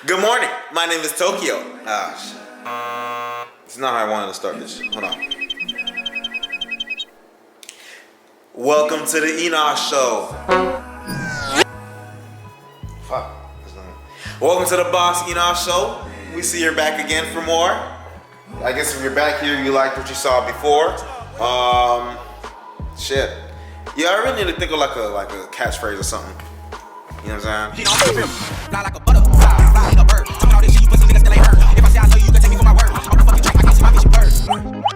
Good morning. My name is Tokyo. Ah, shit. It's not how I wanted to start this. Hold on. Welcome to the Enosh Show. Fuck. Welcome to the Boss Enosh Show. We see you're back again for more. I guess if you're back here, you liked what you saw before. Shit. Yeah, I really need to think of like a catchphrase or something. You know what I'm saying? Fly like a butterfly, fly like a bird. Talking all this shit, you pussy niggas still ain't heard. If I say I love you, you can take me for my word. On the fucking track, I can't see my vision blurred.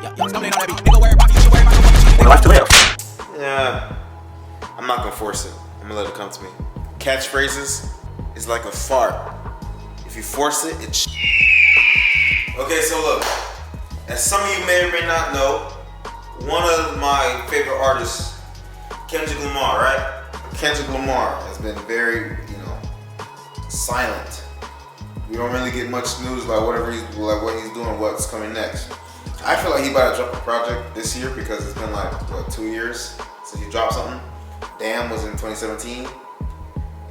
Yeah, stumbling on that beat. Nigga, worry about me, you should worry about your fucking shit. Life to live. Yeah, I'm not gonna force it. I'm gonna let it come to me. Catchphrases is like a fart. If you force it, it's Okay, so look. As some of you may or may not know, one of my favorite artists, Kendrick Lamar, right? Kendrick Lamar has been very, silent. We don't really get much news about what he's doing, what's coming next. I feel like he about to drop a project this year because it's been like 2 years since he dropped something. Damn was in 2017,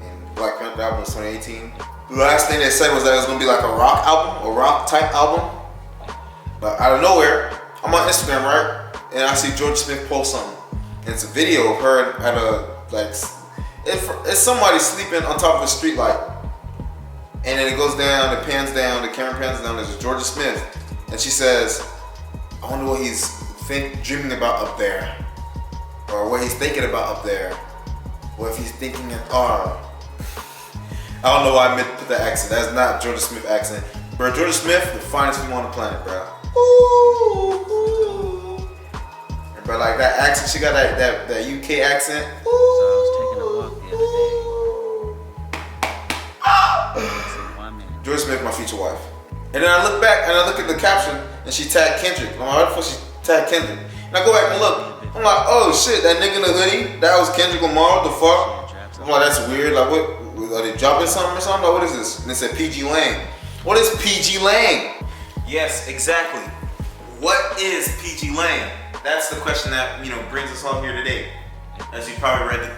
and Black Panther album was 2018. The last thing they said was that it was gonna be like a rock album, a rock type album. But out of nowhere, I'm on Instagram, right, and I see George Smith post something, and it's a video of her at a it's somebody sleeping on top of a street light. And then it goes down, it pans down, the camera pans down, there's Georgia Smith. And she says, I wonder what he's dreaming about up there. Or what he's thinking about up there. What if he's thinking at I don't know why I meant to put that accent. That's not Georgia Smith accent. Bro, Georgia Smith, the finest woman on the planet, bro. Ooh. And bro, like that accent, she got that UK accent. Ooh. So I was taking a walk the other day. George Smith, my future wife. And then I look back and I look at the caption and she tagged Kendrick. I'm like, what the fuck she tagged Kendrick? And I go back and look. I'm like, oh shit, that nigga in the hoodie, that was Kendrick Lamar, what the fuck? I'm like, that's weird. Like, what, are they dropping something or something? Like, what is this? And it said pgLang. What is pgLang? Yes, exactly. What is pgLang? That's the question that, brings us all here today. As you probably read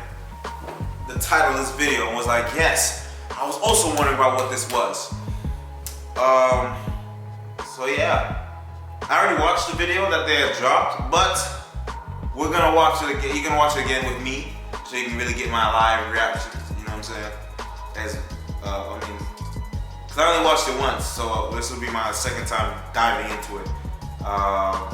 the title of this video and was like, yes, I was also wondering about what this was. So yeah, I already watched the video that they had dropped, but we're gonna watch it again. You're gonna watch it again with me, so you can really get my live reaction. You know what I'm saying? Cause I only watched it once, so this will be my second time diving into it. I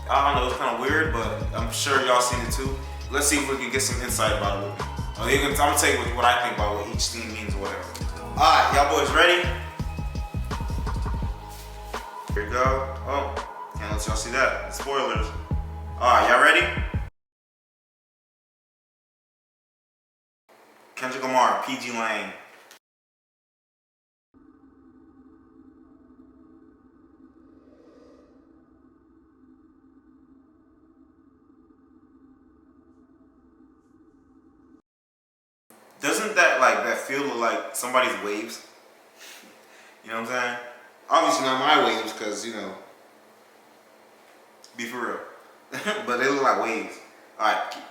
don't know, it's kind of weird, but I'm sure y'all seen it too. Let's see if we can get some insight about it. I'm gonna tell you what I think about what each thing means or whatever. Alright, y'all boys ready? Here we go. Oh, can't let y'all see that. Spoilers. Alright, y'all ready? Kendrick Lamar, pgLang. Doesn't that feel like somebody's waves? You know what I'm saying? Obviously not my waves, cause be for real. But they look like waves. Alright, keep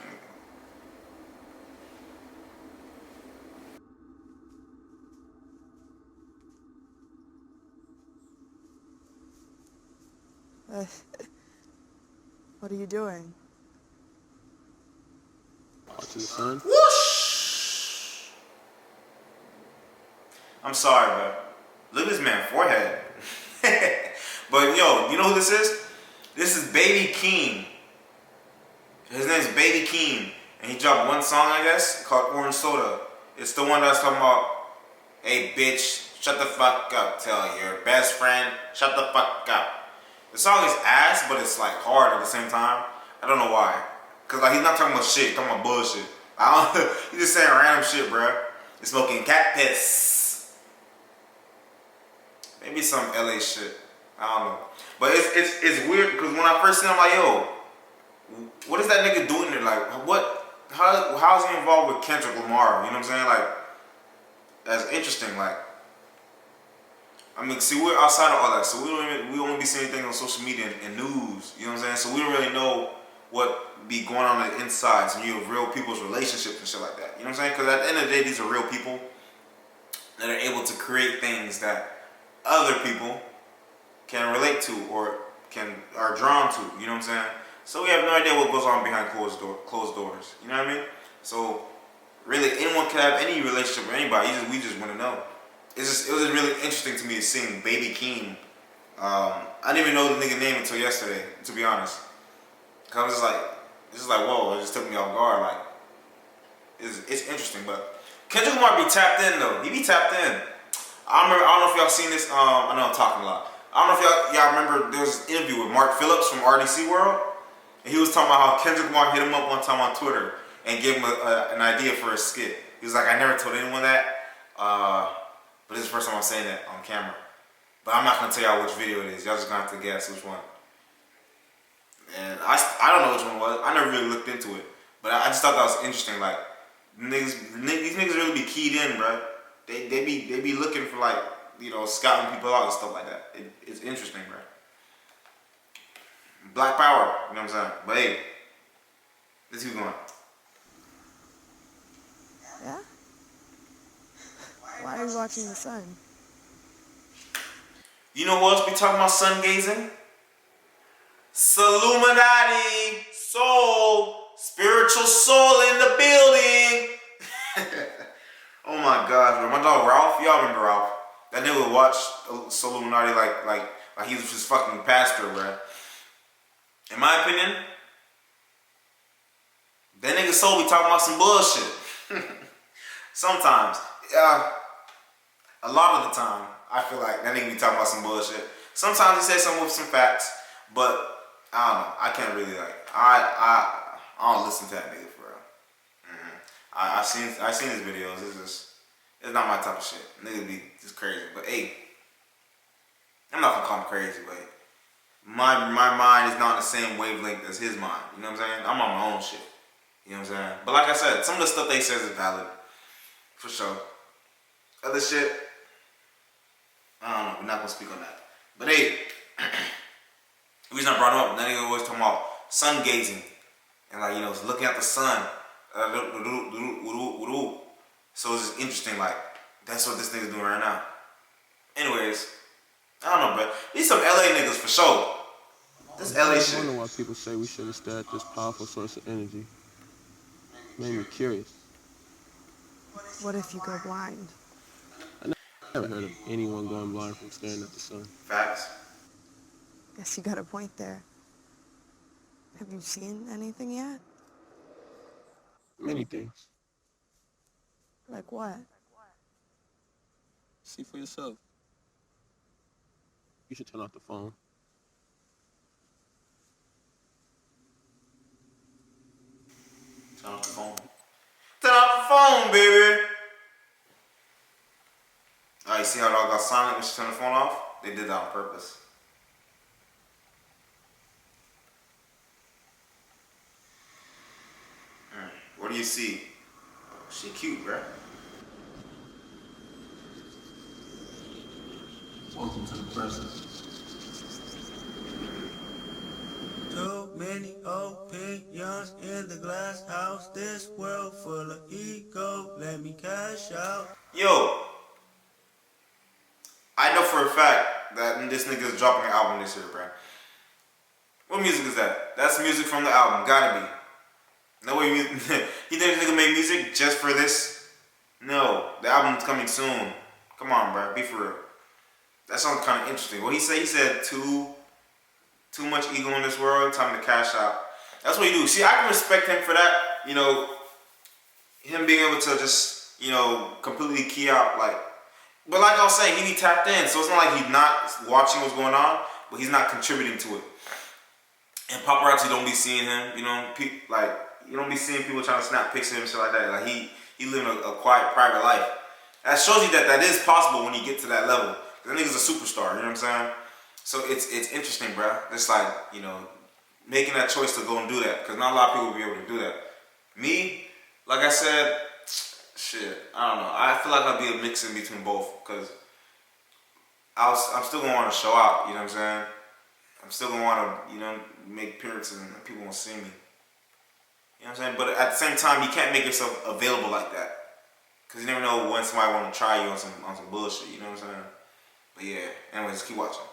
What are you doing? Watching the sun. Whoosh! I'm sorry, bro. Look at this man's forehead. But yo, you know who this is? This is Baby Keem. His name's Baby Keem. And he dropped one song, I guess, called Orange Soda. It's the one that's talking about, hey bitch, shut the fuck up. Tell your best friend, shut the fuck up. The song is ass, but it's like hard at the same time. I don't know why. Cause he's not talking about shit, he's talking about bullshit. He's just saying random shit, bro. He's smoking cat piss. Maybe some LA shit. I don't know. But it's weird because when I first seen him, I'm like, yo, what is that nigga doing there? Like, how is he involved with Kendrick Lamar? You know what I'm saying? Like, that's interesting. Like, see, we're outside of all that, so we only be seeing things on social media and news. You know what I'm saying? So we don't really know what be going on the insides and real people's relationships and shit like that. You know what I'm saying? Because at the end of the day, these are real people. that are able to create things that other people can relate to or are drawn to. You know what I'm saying? So we have no idea what goes on behind closed doors. You know what I mean? So really, anyone can have any relationship with anybody. We just want to know. It was just really interesting to me to sing Baby Keem. I didn't even know the nigga name until yesterday, to be honest. Cause I was just like, whoa, it just took me off guard. Like, it's interesting, but Kendrick Lamar be tapped in though. He be tapped in. I don't know if y'all seen this. I know I'm talking a lot. I don't know if y'all remember. There was an interview with Mark Phillips from RDC World, and he was talking about how Kendrick Lamar hit him up one time on Twitter and gave him an idea for a skit. He was like, I never told anyone that, but this is the first time I'm saying that on camera. But I'm not gonna tell y'all which video it is. Y'all just gonna have to guess which one. And I don't know which one it was. I never really looked into it, but I just thought that was interesting. Like these niggas really be keyed in, bro. They be looking for like, you know, scouting people out and stuff like that. It's interesting, bro. Black power, you know what I'm saying? But hey, let's keep going. Yeah? Why are you watching the sun? You know who else be talking about sun gazing? Illuminati, soul, spiritual soul in the building. Oh my gosh, bro. My dog Ralph, y'all remember Ralph? That nigga would watch Illuminati like he was just fucking pastor, bro. In my opinion, that nigga soul be talking about some bullshit. Sometimes, a lot of the time, I feel like that nigga be talking about some bullshit. Sometimes he says something with some facts, but I don't know. I can't really like. I don't listen to that nigga for real. I seen his videos. It's not my type of shit. Nigga be just crazy. But hey, I'm not gonna call him crazy, but my mind is not on the same wavelength as his mind. You know what I'm saying? I'm on my own shit. You know what I'm saying? But like I said, some of the stuff they says is valid. For sure. Other shit, I don't know. We're not gonna speak on that. But hey, the reason I brought him up, that nigga always talking about sun gazing and like, you know, looking at the sun. So it's just interesting. Like that's what this nigga's doing right now. Anyways, I don't know, bro. These some LA niggas for sure. This LA shit. I wonder why people say we shouldn't stare at this powerful source of energy. Made me curious. What if you go blind? I never heard of anyone going blind from staring at the sun. Facts. Guess you got a point there. Have you seen anything yet? Many things. Like what? See for yourself. You should turn off the phone. Turn off the phone. Turn off the phone, baby. Alright, you see how it all got silent when she turned the phone off? They did that on purpose. What do you see? She cute, bruh. Welcome to the present. Too many opinions in the glass house. This world full of ego. Let me cash out. Yo, I know for a fact that this nigga is dropping an album this year, bruh. What music is that? That's music from the album. Gotta be. No way. You think this nigga made music just for this? No, the album's coming soon. Come on, bruh. Be for real. That sounds kind of interesting. What he said? He said too much ego in this world. Time to cash out. That's what he do. See, I can respect him for that. You know, him being able to just, you know, completely key out. Like, but like I was saying, he be tapped in. So it's not like he's not watching what's going on, but he's not contributing to it. And paparazzi don't be seeing him. You know, like you don't be seeing people trying to snap pics of him and shit like that. Like he living a quiet, private life. That shows you that is possible when you get to that level. That nigga's a superstar, you know what I'm saying? So it's interesting, bro. It's like, you know, making that choice to go and do that. Because not a lot of people will be able to do that. Me, like I said, shit, I don't know. I feel like I'll be a mix in between both. Because I'm still going to want to show out, you know what I'm saying? I'm still going to want to, you know, make appearances and people won't see me. You know what I'm saying? But at the same time, you can't make yourself available like that. Cause you never know when somebody want to try you on some bullshit. You know what I'm saying? But yeah. Anyways, keep watching.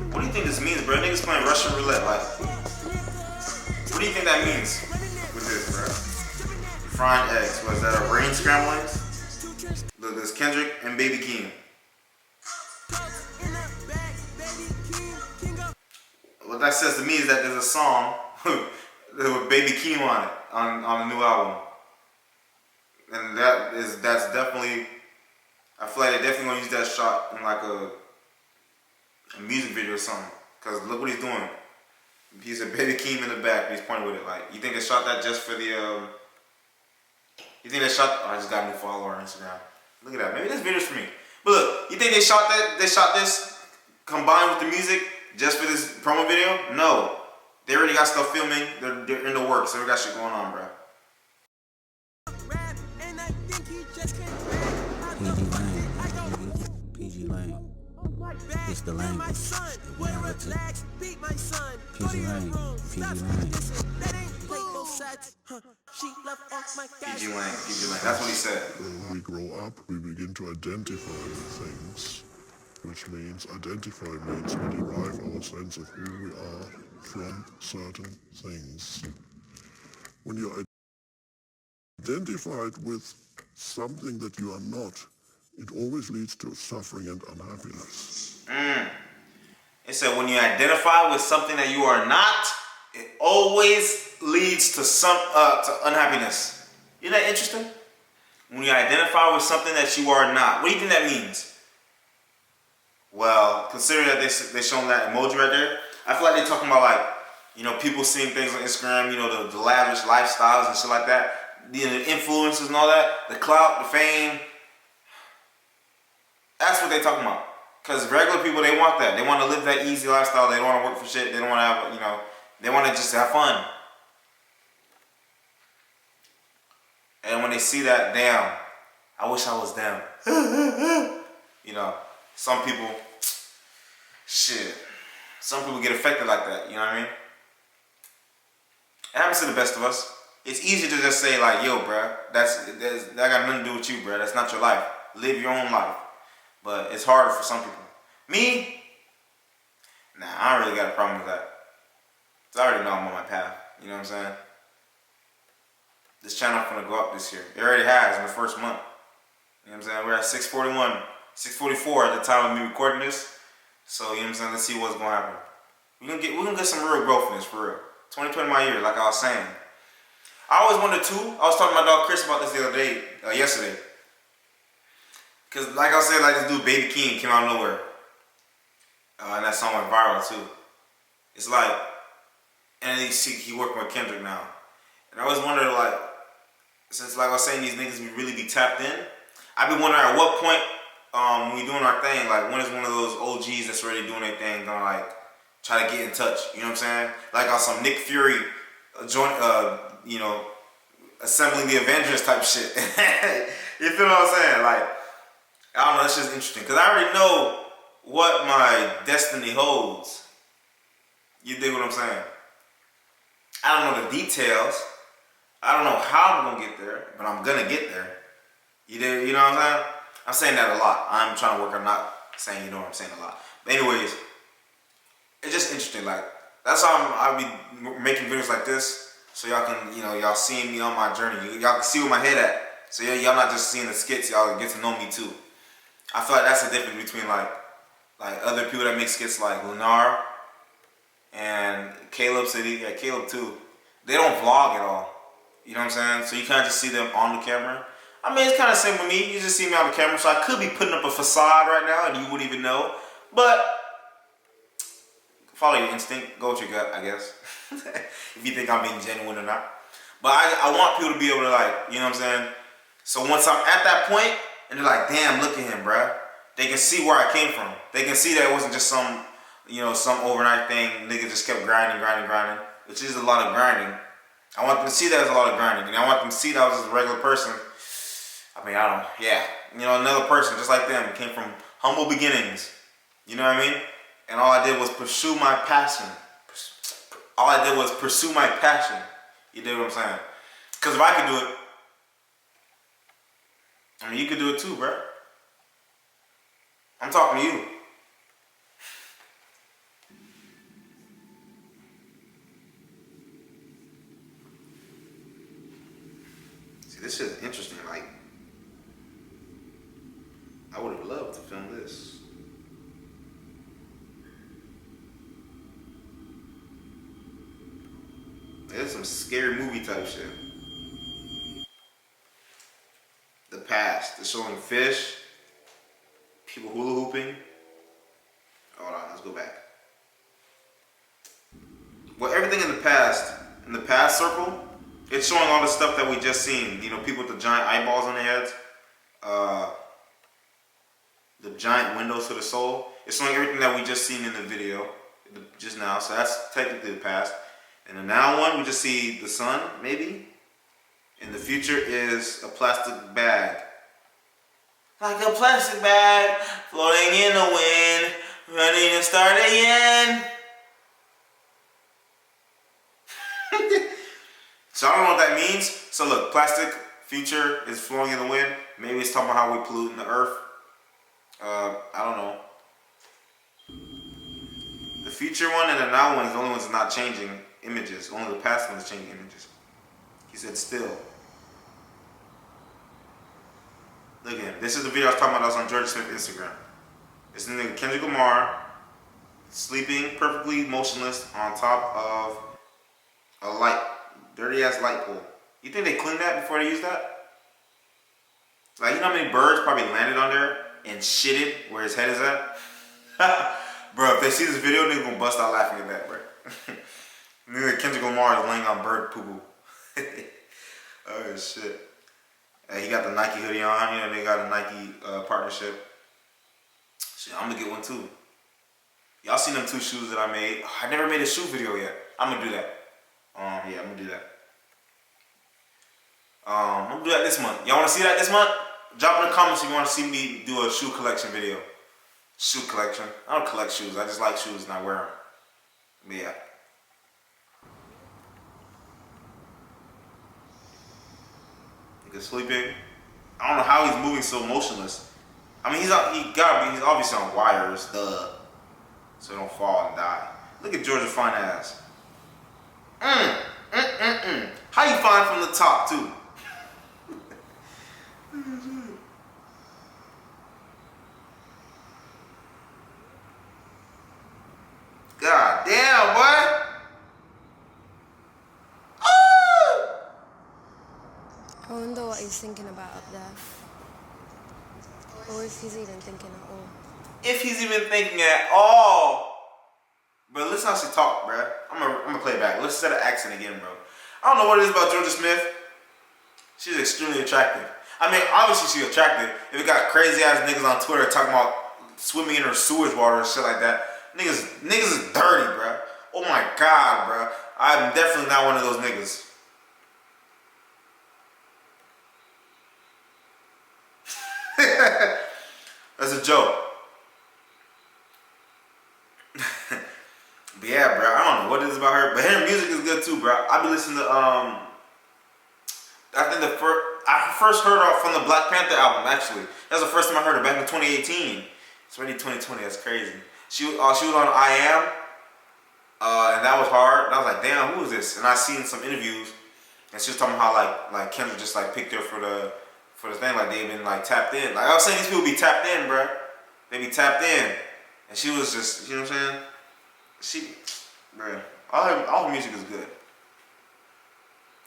What do you think this means, bro? Niggas playing Russian roulette. Like, what do you think that means with this, bro? Frying eggs. Was that a brain scrambling? Look, there's Kendrick and Baby Keem. What that says to me is that there's a song with Baby Keem on it on the new album, and that's definitely. I feel like they're definitely gonna use that shot in like a music video or something. Cause look what he's doing. He's a Baby Keem in the back. And he's pointing with it. Like, you think they shot that just for the? You think they shot? Oh, I just got a new follower on Instagram. Look at that. Maybe this video's for me. But look, you think they shot that? They shot this combined with the music just for this promo video? No. They already got stuff filming. They're in the works. They already got shit going on, bro. pgLang. It's the language. pgLang. pgLang. That's what he said. When we grow up, we begin to identify with things, which means identify means we derive our sense of who we are from certain things. When you're identified with something that you are not, it always leads to suffering and unhappiness. It said when you identify with something that you are not, it always leads to to unhappiness. Isn't that interesting? When you identify with something that you are not, what do you think that means? Well, considering that they shown that emoji right there, I feel like they're talking about like, you know, people seeing things on Instagram, you know, the lavish lifestyles and shit like that, the influencers and all that, the clout, the fame. That's what they're talking about. Because regular people, they want that. They want to live that easy lifestyle. They don't want to work for shit. They don't want to have, you know, they want to just have fun. And when they see that, damn, I wish I was them. You know, some people, shit. Some people get affected like that, you know what I mean? It happens to the best of us. It's easy to just say like, yo, bruh, that got nothing to do with you, bruh. That's not your life. Live your own life. But it's harder for some people. Me? Nah, I don't really got a problem with that. Cause I already know I'm on my path. You know what I'm saying? This channel's gonna go up this year. It already has in the first month. You know what I'm saying? We're at 641, 644 at the time of me recording this. So, you know what I'm saying? Let's see what's gonna happen. We're gonna get some real growth in this, for real. 2020 my year, like I was saying. I always wondered too. I was talking to my dog Chris about this the other day, yesterday. Cause like I said, like this dude Baby Keem came out of nowhere. And that song went viral too. It's like, and he working with Kendrick now. And I always wondered, like, since like I was saying, these niggas really be tapped in. I've been wondering at what point, when we doing our thing, like when is one of those OGs that's already doing their thing gonna like try to get in touch? You know what I'm saying? Like on some Nick Fury you know, assembling the Avengers type shit. You feel what I'm saying? Like, I don't know, that's just interesting. Because I already know what my destiny holds. You dig what I'm saying? I don't know the details. I don't know how I'm going to get there, but I'm going to get there. You know what I'm saying? I'm saying that a lot. I'm trying to work. I'm not saying you know what I'm saying a lot. But anyways, it's just interesting. Like, that's how I'll be making videos like this. So y'all can, you know, y'all seeing me on my journey. Y'all can see where my head at. So y'all not just seeing the skits, y'all get to know me too. I feel like that's the difference between like other people that make skits like Lunar and Caleb City. Yeah, Caleb too. They don't vlog at all. You know what I'm saying? So you kind of just see them on the camera. I mean, it's kind of the same with me. You just see me on the camera. So I could be putting up a facade right now and you wouldn't even know. But follow your instinct. Go with your gut, I guess. If you think I'm being genuine or not. But I want people to be able to like, you know what I'm saying? So once I'm at that point, and they're like, damn, look at him, bruh. They can see where I came from. They can see that it wasn't just some, you know, some overnight thing. Nigga just kept grinding, which is a lot of grinding. I want them to see that as a lot of grinding. And I want them to see that I was just a regular person. I mean, you know, another person just like them. Came from humble beginnings. You know what I mean? And all I did was pursue my passion. all I did was pursue my passion. You dig what I'm saying? Because if I could do it, I mean, you could do it too, bro. I'm talking to you. See, this shit is interesting. Like, I would have loved to film this. It's some scary movie type shit. The past. They're showing fish, people hula hooping. Hold on, let's go back. Well, everything in the past circle, it's showing all the stuff that we just seen. You know, people with the giant eyeballs on their heads, the giant windows to the soul. It's showing everything that we just seen in the video just now. So that's technically the past. And the now one, we just see the sun, maybe. And the future is a plastic bag. Like a plastic bag floating in the wind, ready to start again. So I don't know what that means. So look, plastic future is flowing in the wind. Maybe it's talking about how we pollute the earth. I don't know. The future one and the now one is the only ones not changing images. Only the past one is changing images. He said still. Look at him. This is the video I was talking about that was on George Smith's Instagram. It's the nigga Kendrick Lamar sleeping perfectly motionless on top of a light, dirty ass light pole. You think they cleaned that before they used that? Like, you know how many birds probably landed on there and shitted where his head is at? Bro, if they see this video, they're gonna bust out laughing at that, bro. Nigga Kendrick Lamar is laying on bird poo-poo. Oh shit. He got the Nike hoodie on, you know, they got a Nike partnership. Shit, I'm gonna get one too. Y'all seen them 2 shoes that I made. Oh, I never made a shoe video yet. I'm gonna do that. Yeah, I'm gonna do that. I'm gonna do that this month. Y'all wanna see that this month? Drop in the comments if you wanna see me do a shoe collection video. Shoe collection. I don't collect shoes. I just like shoes and I wear them. But yeah. Nigga sleeping. I don't know how he's moving so motionless. I mean, he's obviously on wires, duh. So he don't fall and die. Look at Georgia fine ass. How you fine from the top too? God damn, boy. I wonder what he's thinking about up there. Or if he's even thinking at all. If he's even thinking at all. But listen how she talk, bruh. I'm gonna play it back. Let's set an accent again, bro. I don't know what it is about Georgia Smith. She's extremely attractive. I mean, obviously she's attractive. If you got crazy ass niggas on Twitter talking about swimming in her sewage water and shit like that, niggas is dirty, bruh. Oh my God, bruh. I'm definitely not one of those niggas. That's a joke. But yeah, bro, I don't know what it is about her, but her music is good too, bro. I be listening to I think I first heard her from the Black Panther album. Actually, that's the first time I heard her back in 2018. It's already 2020. That's crazy. She was on I Am, and that was hard. And I was like, damn, who is this? And I seen some interviews, and she was talking about how like Kendrick just like picked her for the thing, like they've been like tapped in. Like I was saying, these people be tapped in, bro. They be tapped in, and she was just, you know what I'm saying? Bro, all her music is good.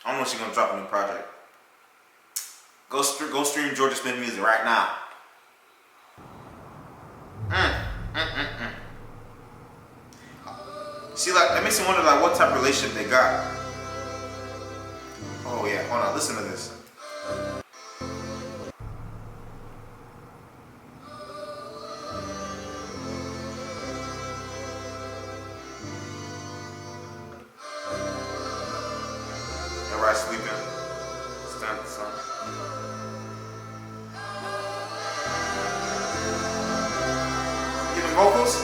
I don't know if she's gonna drop a new project. Go stream Georgia Smith music right now. See, like, that makes me wonder, like, what type of relationship they got. Oh yeah, hold on, listen to this. Everybody sleeping. Stand the sun. Giving vocals.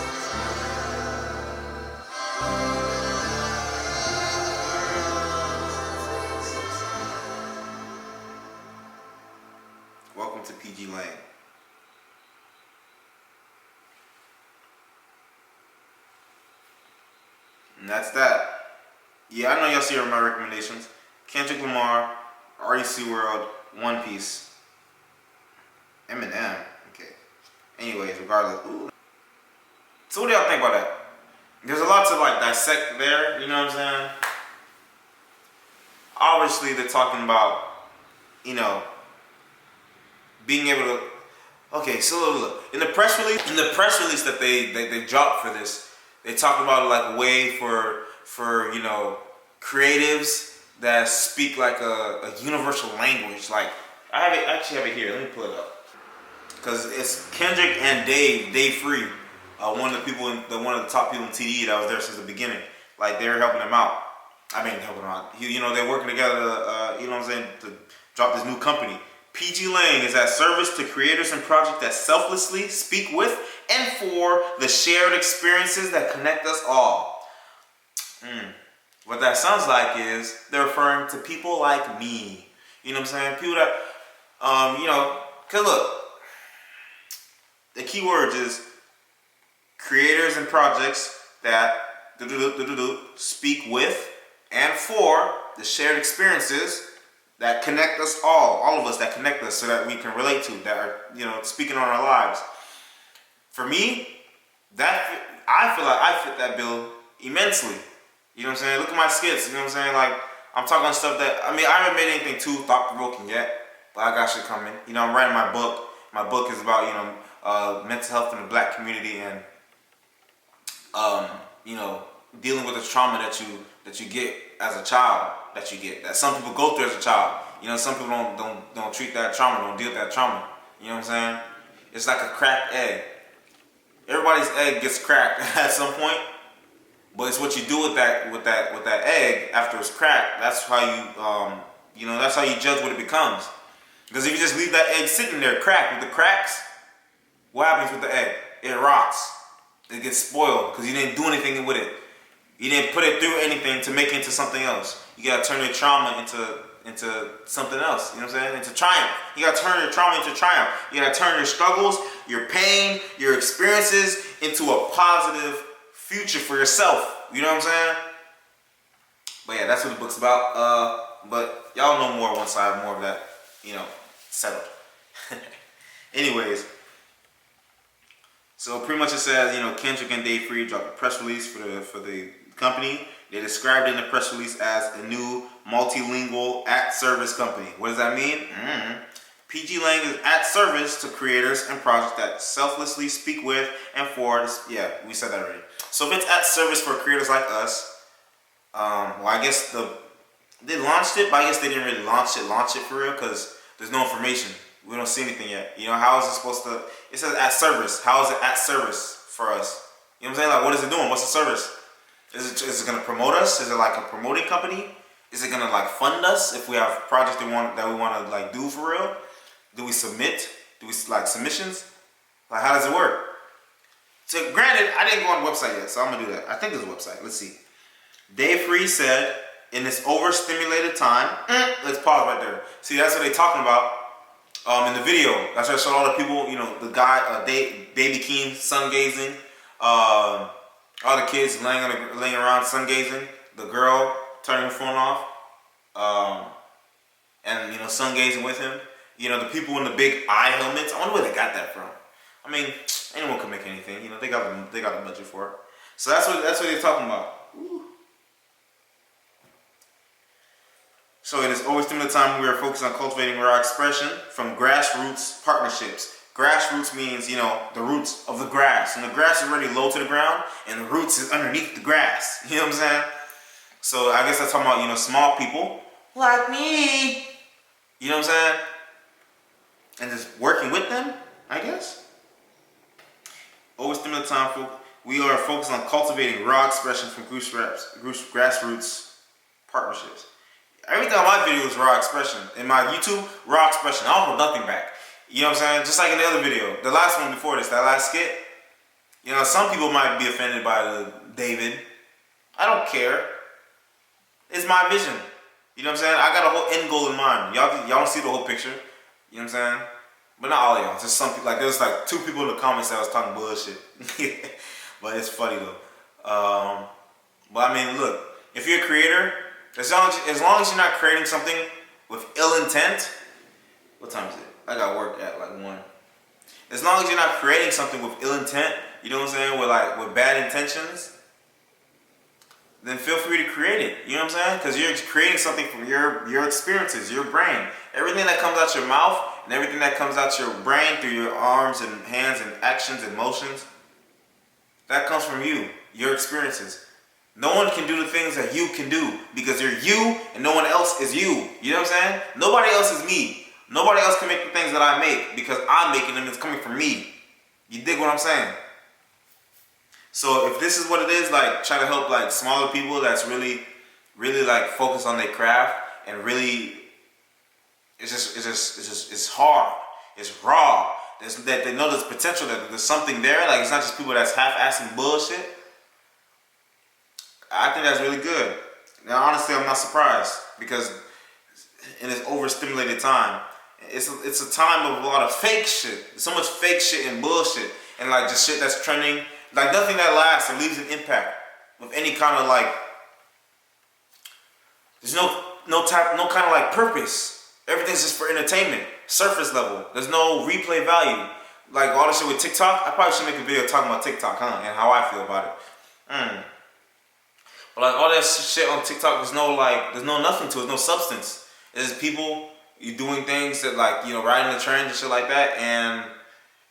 pgLang. And that's that. Yeah, I know y'all see my recommendations. Kendrick Lamar, REC World, One Piece, Eminem. Okay. Anyways, regardless. Ooh. So what do y'all think about that? There's a lot to like dissect there, you know what I'm saying? Obviously they're talking about, you know, being able to, okay, so look, in the press release that they dropped for this, they talked about like a way for you know, creatives that speak like a universal language. Like I actually have it here. Let me pull it up because it's Kendrick and Dave Free, one of the top people in TDE that was there since the beginning. Like they're helping him out. I mean, helping him out. You know, they're working together. You know what I'm saying, to drop this new company. pgLang is at service to creators and projects that selflessly speak with and for the shared experiences that connect us all. What that sounds like is they're referring to people like me. You know what I'm saying? People that, you know, because look, the key words is creators and projects that speak with and for the shared experiences that connect us all of us that connect us so that we can relate to, that are, you know, speaking on our lives. For me, I feel like I fit that bill immensely. You know what I'm saying? Look at my skits, you know what I'm saying? Like, I'm talking stuff that, I mean, I haven't made anything too thought-provoking yet, but I got shit coming. You know, I'm writing my book. My book is about, you know, mental health in the black community and, you know, dealing with the trauma that you get as a child, that some people go through as a child. You know, some people don't treat that trauma, don't deal with that trauma. You know what I'm saying? It's like a cracked egg. Everybody's egg gets cracked at some point, but it's what you do with that egg after it's cracked. That's how you, you know, that's how you judge what it becomes. Because if you just leave that egg sitting there cracked with the cracks, what happens with the egg? It rots. It gets spoiled because you didn't do anything with it. You didn't put it through anything to make it into something else. You gotta turn your trauma into something else. You know what I'm saying? Into triumph. You gotta turn your trauma into triumph. You gotta turn your struggles, your pain, your experiences into a positive future for yourself. You know what I'm saying? But yeah, that's what the book's about. But y'all know more once I have more of that, you know, settled. Anyways, so pretty much it says, you know, Kendrick and Dave Free dropped a press release for the company. They described it in the press release as a new multilingual at-service company. What does that mean? pgLang is at service to creators and projects that selflessly speak with and for. Yeah, we said that already. So if it's at service for creators like us, well, I guess they launched it, but I guess they didn't really launch it for real because there's no information. We don't see anything yet. You know, how is it supposed to? It says at service. How is it at service for us? You know what I'm saying? Like, what is it doing? What's the service? Is it going to promote us? Is it like a promoting company? Is it going to like fund us if we have projects that we want to like do for real? Do we submit? Do we like submissions? Like, how does it work? So granted, I didn't go on the website yet, so I'm gonna do that. I think there's a website. Let's see. Dave Free said, in this overstimulated time, let's pause right there. See, that's what they're talking about in the video. That's why I showed all the people, you know, the guy, Baby Keem, sun gazing, all the kids laying around sun gazing, the girl turning her phone off, and, you know, sun gazing with him. You know, the people in the big eye helmets. I wonder where they got that from. I mean, anyone can make anything. You know, they got the budget for it. So that's what they're talking about. Ooh. So in this overstimulated time, we are focused on cultivating raw expression from grassroots partnerships. Grassroots means, you know, the roots of the grass. And the grass is already low to the ground, and the roots is underneath the grass. You know what I'm saying? So I guess that's talking about, you know, small people like me. You know what I'm saying? And just working with them, I guess. Overstimulated time, we are focused on cultivating raw expression from grassroots partnerships. Every time my video is raw expression. In my YouTube, raw expression. I don't hold nothing back. You know what I'm saying? Just like in the other video. The last one before this, that last skit. You know, some people might be offended by the David. I don't care. It's my vision. You know what I'm saying? I got a whole end goal in mind. Y'all don't see the whole picture. You know what I'm saying? But not all of y'all. Just some people. Like, there was like 2 people in the comments that was talking bullshit. But it's funny though. But I mean, look, if you're a creator, as long as you're not creating something with ill intent. What time is it? I got work at like 1. As long as you're not creating something with ill intent, you know what I'm saying, with bad intentions, then feel free to create it. You know what I'm saying? Because you're creating something from your experiences, your brain. Everything that comes out your mouth and everything that comes out your brain through your arms and hands and actions and motions, that comes from you, your experiences. No one can do the things that you can do because you're you and no one else is you. You know what I'm saying? Nobody else is me. Nobody else can make the things that I make because I'm making them. It's coming from me. You dig what I'm saying? So if this is what it is, like try to help like smaller people that's really, really like focused on their craft and really, it's hard. It's raw. That they know there's potential. That there's something there. Like it's not just people that's half-assing bullshit. I think that's really good. Now, honestly, I'm not surprised because in this overstimulated time, it's a time of a lot of fake shit. There's so much fake shit and bullshit and like just shit that's trending. Like nothing that lasts or leaves an impact with any kind of like. There's no kind of like purpose. Everything's just for entertainment, surface level. There's no replay value. Like all this shit with TikTok, I probably should make a video talking about TikTok, huh? And how I feel about it. But like all that shit on TikTok, there's no nothing to it. There's no substance. There's people you doing things that like, you know, riding the trend and shit like that, and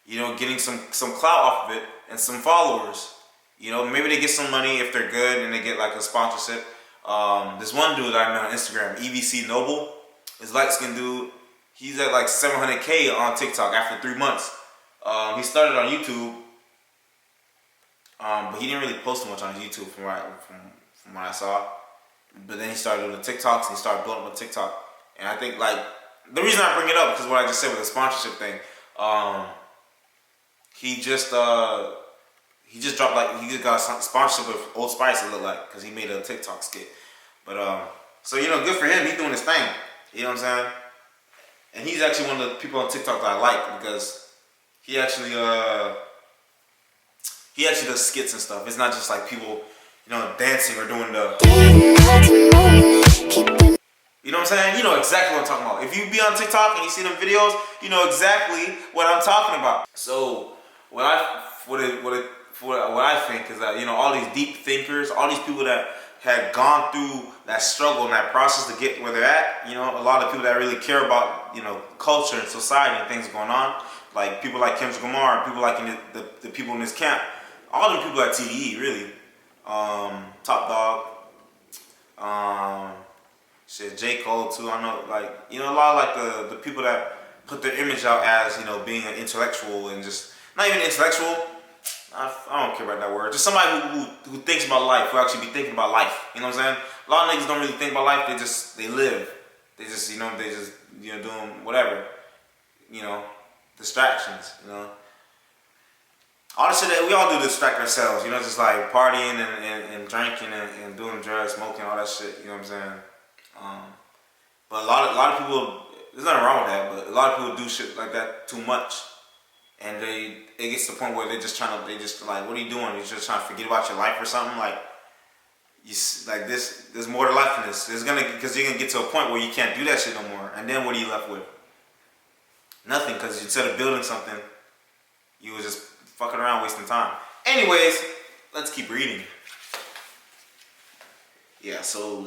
you know, getting some clout off of it and some followers. You know, maybe they get some money if they're good and they get like a sponsorship. This one dude that I met on Instagram, EVC Noble, this light skinned dude, he's at like 700K on TikTok after 3 months. He started on YouTube, but he didn't really post much on his YouTube from what I saw. But then he started doing the TikToks and he started blowing up on TikTok. And I think like the reason I bring it up is because what I just said with the sponsorship thing. He just dropped like he just got a sponsorship with Old Spice, it looked like, because he made a TikTok skit. But so you know, good for him. He's doing his thing. You know what I'm saying? And he's actually one of the people on TikTok that I like because he actually does skits and stuff. It's not just like people, you know, dancing or doing the. You know what I'm saying? You know exactly what I'm talking about. If you be on TikTok and you see them videos, you know exactly what I'm talking about. So what I think is that, you know, all these deep thinkers, all these people that had gone through that struggle and that process to get where they're at, you know, a lot of people that really care about, you know, culture and society and things going on, like people like Kendrick Lamar, people like the people in this camp, all the people at TDE really, Top Dog, shit, J. Cole too. I know, like, you know, a lot of like the people that put their image out as, you know, being an intellectual and just not even intellectual. I don't care about that word. Just somebody who thinks about life, who actually be thinking about life. You know what I'm saying? A lot of niggas don't really think about life. They live. They just doing whatever. You know, distractions. You know, all the shit that we all do to distract ourselves. You know, just like partying and drinking and doing drugs, smoking, all that shit. You know what I'm saying? But a lot of people, there's nothing wrong with that, but a lot of people do shit like that too much, and it gets to the point where they just like, what are you doing? You're just trying to forget about your life or something? Like, there's more to life than this. Because you're gonna get to a point where you can't do that shit no more, and then what are you left with? Nothing, because instead of building something, you were just fucking around wasting time. Anyways, let's keep reading. Yeah, so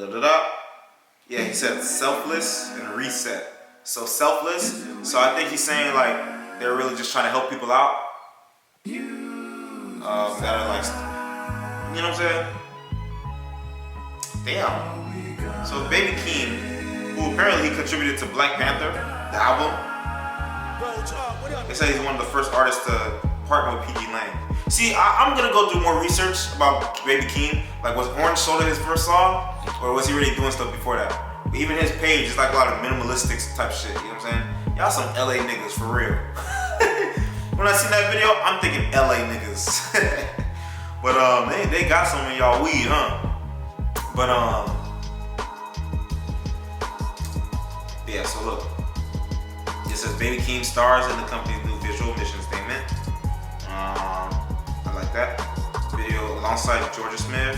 yeah, he said selfless and reset. So selfless. So I think he's saying like they're really just trying to help people out. That are like, you know what I'm saying? Damn. So Baby Keem, who apparently he contributed to Black Panther, the album. They say he's one of the first artists to partner with pgLang. See, I'm gonna go do more research about Baby Keem. Like, was Orange Soda his first song? Or was he really doing stuff before that? But even his page is like a lot of minimalistic type shit, you know what I'm saying? Y'all some LA niggas, for real. When I seen that video, I'm thinking LA niggas. But they got some of y'all weed, huh? But yeah, so look. It says Baby Keem stars in the company's new visual mission statement. I like that. Video alongside Georgia Smith,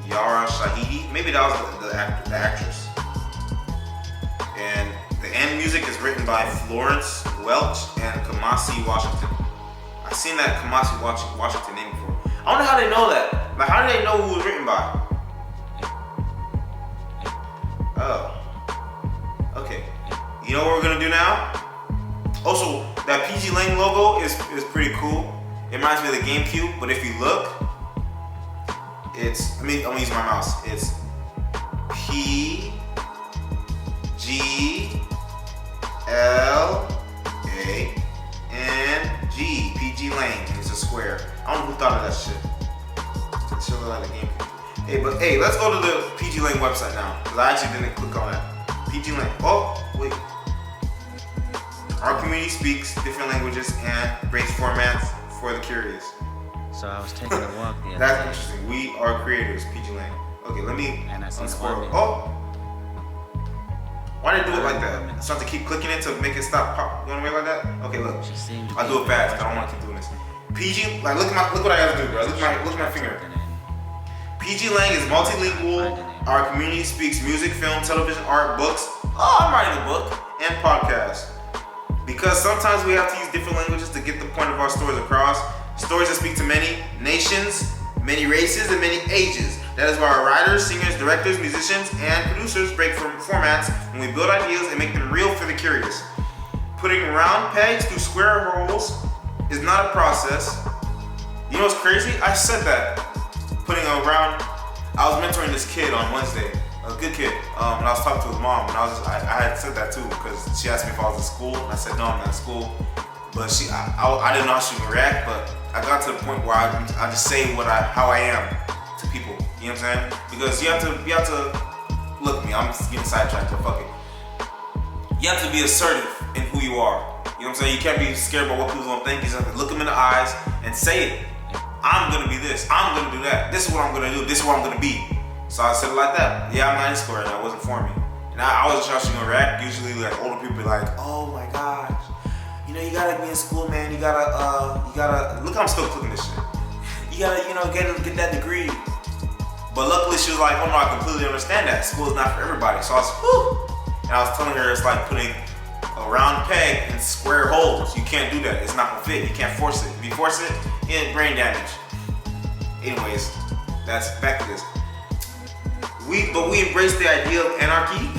Yara Shahidi. Maybe that was the actress. And the end music is written by Florence Welch and Kamasi Washington. I've seen that Kamasi Washington name before. I wonder how they know that. Like, how do they know who it was written by? Oh. Okay. You know what we're gonna do now? Also, that pgLang logo is pretty cool. It reminds me of the GameCube, but if you look, I'm gonna use my mouse. It's pgLang. pgLang. It's a square. I don't know who thought of that shit. It should look like a GameCube. Hey, let's go to the pgLang website now, because I actually didn't click on that. pgLang. Oh, wait. Our community speaks different languages and breaks formats for the curious. So I was taking a walk the other That's day. interesting. We are creators, pgLang. Okay, let me And I seen unscroll. one. Oh! Why did I do it like that? So I have to keep clicking it to make it stop going away like that? Okay, look. She seemed to I'll be do it fast. very I don't want to keep doing this. Like look what I have to do, bro. Look at my finger. pgLang is multilingual. Our community speaks music, film, television, art, books. Oh, I'm writing a book and podcasts. Because sometimes we have to use different languages to get the point of our stories across. Stories that speak to many nations, many races, and many ages. That is why our writers, singers, directors, musicians, and producers break from formats when we build ideas and make them real for the curious. Putting round pegs through square holes is not a process. You know what's crazy? I said that. I was mentoring this kid on Wednesday, a good kid, and I was talking to his mom, and I had said that too, because she asked me if I was in school, and I said no, I'm not in school. But I didn't know how she would react, but I got to the point where I just say how I am to people. You know what I'm saying? Because you have to look at me. I'm just getting sidetracked, but fuck it. You have to be assertive in who you are. You know what I'm saying? You can't be scared about what people don't think. You just have to look them in the eyes and say it. I'm gonna be this. I'm gonna do that. This is what I'm gonna do. This is what I'm gonna be. So I said it like that. Yeah, I'm not in school right now. It wasn't for me. And I wasn't sure how she gonna react. Usually, like older people be like, "Oh my gosh, you know, you gotta be in school, man. You gotta. Look, I'm still cooking this shit. You gotta, get that degree." But luckily, she was like, "Oh no, I completely understand that. School is not for everybody." So I was, whew. And I was telling her it's like putting a round peg in square holes. You can't do that. It's not gonna fit. You can't force it. If you force it, brain damage. Anyways, that's back to this. We embrace the idea of anarchy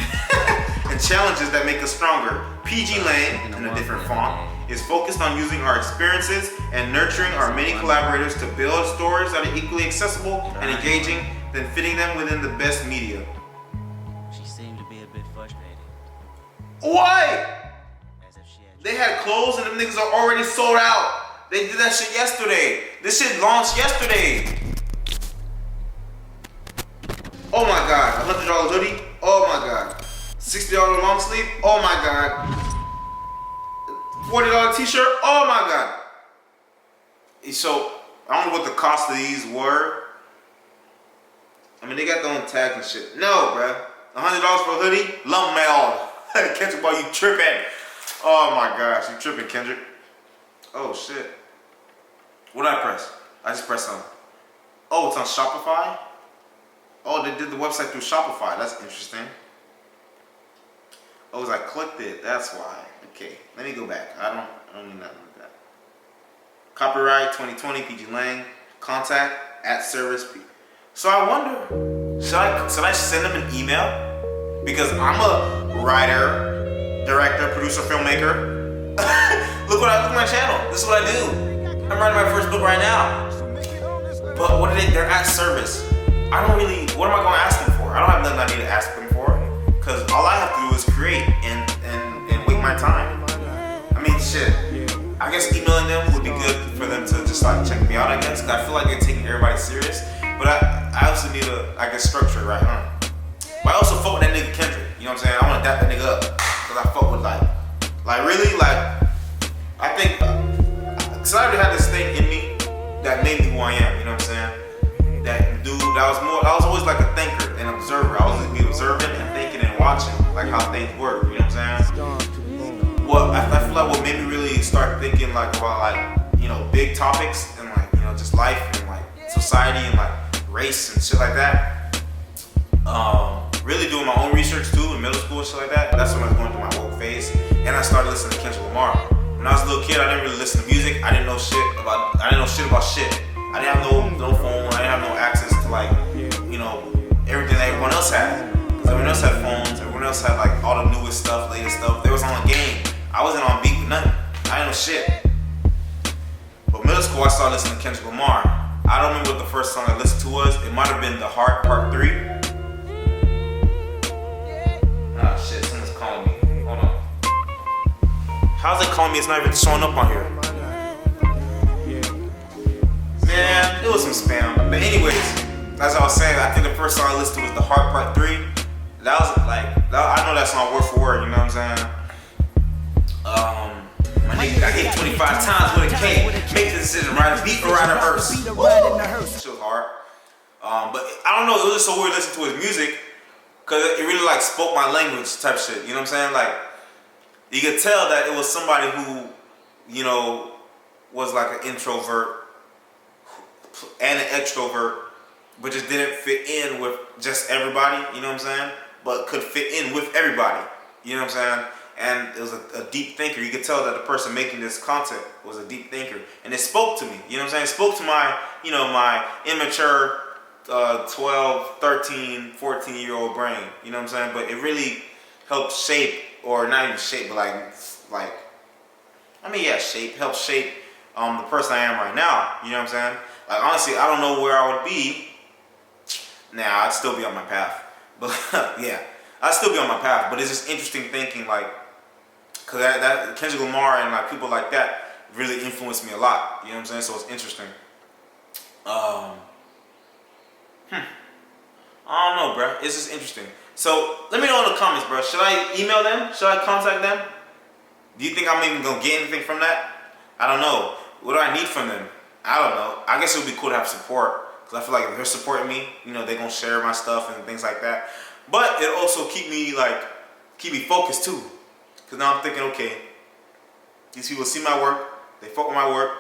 and challenges that make us stronger. pgLang, in a different font, is focused on using our experiences and nurturing our many collaborators to build stories that are equally accessible and engaging, then fitting them within the best media. She seemed to be a bit frustrated. Why? As if she had They had clothes and them niggas are already sold out. They did that shit yesterday. This shit launched yesterday. Oh my god, $100 hoodie. Oh my god. $60 long sleeve. Oh my god. $40 t-shirt. Oh my god. So, I don't know what the cost of these were. I mean, they got their own tags and shit. No, bruh. $100 for a hoodie? Lump me all. Kendrick, boy, you tripping. Oh my gosh, you tripping, Kendrick. Oh shit. What did I press? I just pressed something. Oh, it's on Shopify? Oh, they did the website through Shopify. That's interesting. Oh, as I clicked it, that's why. Okay, let me go back. I don't need nothing like that. Copyright 2020 pgLang. Contact @service. So I wonder, should I send them an email? Because I'm a writer, director, producer, filmmaker. Look at my channel. This is what I do. I'm writing my first book right now. But what are they're at service. What am I going to ask them for? I don't have nothing I need to ask them for. Because all I have to do is create and wait my time. I mean, shit. I guess emailing them would be good for them to just like check me out, I guess. Because I feel like they're taking everybody serious. But I also need structure, right, huh? But I also fuck with that nigga Kendrick. You know what I'm saying? I want to dap that nigga up. Because I fuck with I think, because I already had this thing in me that made me who I am, you know what I'm saying? That dude, I was always like a thinker and observer. I was always be observing and thinking and watching, like how things work, you know what I'm saying? Well, I feel like what made me really start thinking like about like, you know, big topics and like, you know, just life and like society and like race and shit like that. Really doing my own research too in middle school and shit like that. That's when I was going through my woke phase, and I started listening to Kendrick Lamar. When I was a little kid, I didn't really listen to music. I didn't know shit about shit. I didn't have no phone. I didn't have no access to like, you know, everything that everyone else had. Because everyone else had phones. Everyone else had like all the newest stuff, latest stuff. They was on a game. I wasn't on beat with nothing. I didn't know shit. But middle school, I started listening to Kendrick Lamar. I don't remember what the first song I listened to was. It might have been The Heart Part 3. Ah shit, someone's calling me. Hold on. How's it calling me? It's not even showing up on here. Man, it was some spam. But anyways, as I was saying, I think the first song I listened to was The Heart Part 3. That was like, I know that song word for word, you know what I'm saying? My nigga got hit 25 times with a K. Make the decision, ride a beat or ride a hearse. Shit was hard. But I don't know, it was just so weird listening to his music. Cause it really like spoke my language type shit, you know what I'm saying? Like, you could tell that it was somebody who, you know, was like an introvert and an extrovert, but just didn't fit in with just everybody, you know what I'm saying? But could fit in with everybody, you know what I'm saying? And it was a deep thinker. You could tell that the person making this content was a deep thinker. And it spoke to me, you know what I'm saying? It spoke to my, you know, my immature 12, 13, 14-year-old brain, you know what I'm saying? But it really helped shape, or not even shape, but like, I mean, yeah, helped shape the person I am right now, you know what I'm saying? Like, honestly, I don't know where I would be. Nah, I'd still be on my path. But, yeah, I'd still be on my path. But it's just interesting thinking, like, because that Kendrick Lamar and, like, people like that really influenced me a lot, you know what I'm saying? So it's interesting. I don't know, bro. It's just interesting. So let me know in the comments, bro. Should I email them? Should I contact them? Do you think I'm even gonna get anything from that? I don't know. What do I need from them? I don't know. I guess it would be cool to have support, because I feel like if they're supporting me, you know, they're gonna share my stuff and things like that. But it'll also keep me focused too. Because now I'm thinking, okay, these people see my work, they fuck with my work.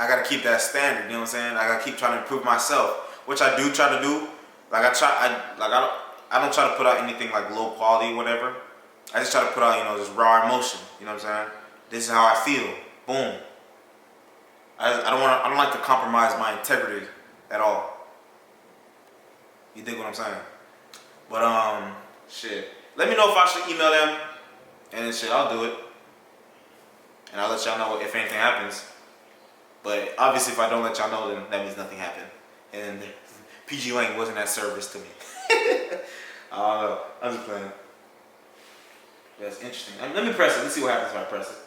I gotta keep that standard, you know what I'm saying? I gotta keep trying to improve myself, which I do try to do. Like I don't try to put out anything like low quality or whatever. I just try to put out, you know, just raw emotion. You know what I'm saying? This is how I feel. Boom. I don't like to compromise my integrity at all. You dig what I'm saying? But shit. Let me know if I should email them, and then shit, I'll do it. And I'll let y'all know if anything happens. But obviously, if I don't let y'all know, then that means nothing happened. And pgLang wasn't that service to me. I don't know. I'm just playing. That's interesting. Let me press it. Let's see what happens if I press it.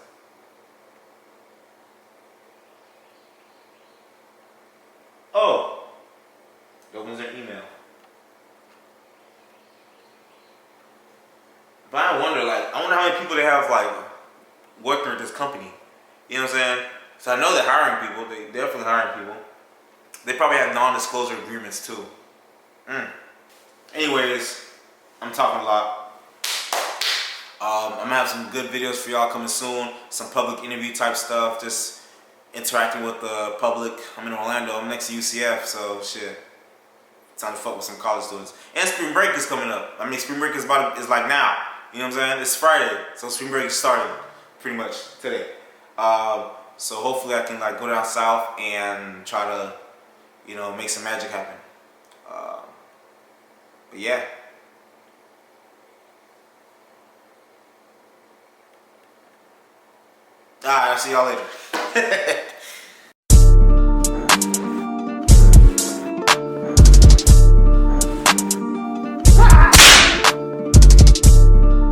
Oh. It opens their email. But I wonder how many people they have, like, working with this company. You know what I'm saying? So I know they're hiring people. They definitely hiring people. They probably have non-disclosure agreements too. Anyways, I'm talking a lot. I'm gonna have some good videos for y'all coming soon. Some public interview type stuff. Just interacting with the public. I'm in Orlando. I'm next to UCF, so shit. Time to fuck with some college students. And spring break is coming up. I mean, spring break is like now. You know what I'm saying? It's Friday, so spring break is starting pretty much today. So hopefully I can like go down south and try to, you know, make some magic happen. But yeah. Alright, I'll see y'all later.